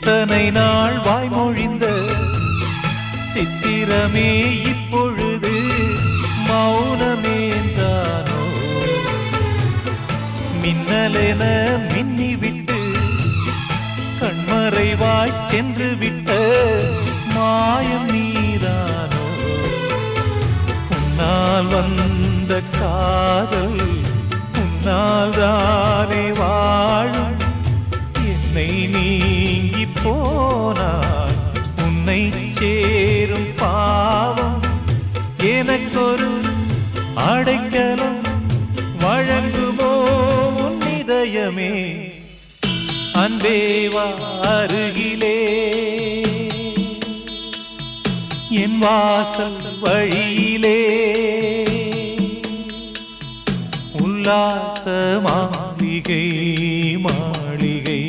இத்தனை நாள் வாய்மொழிந்த சித்திரமே இப்பொழுது மௌனமேந்தானோ? மின்னலென மின்னிவிட்டு கண்மறைவாய் சென்று விட்ட மாயம் நீதானோ? உன்னால் வந்த காதல் உன்னால் தானே வாழும். என்னை நீங்கி போனார் உன்னை சேரும் பாவம். எனக்கொரு அடைக்கலம் வழங்குமோ உன் இதயமே? அன்பேவா அருகிலே என் வாசல் வழியிலே உல்லாச மாளிகை மாளிகை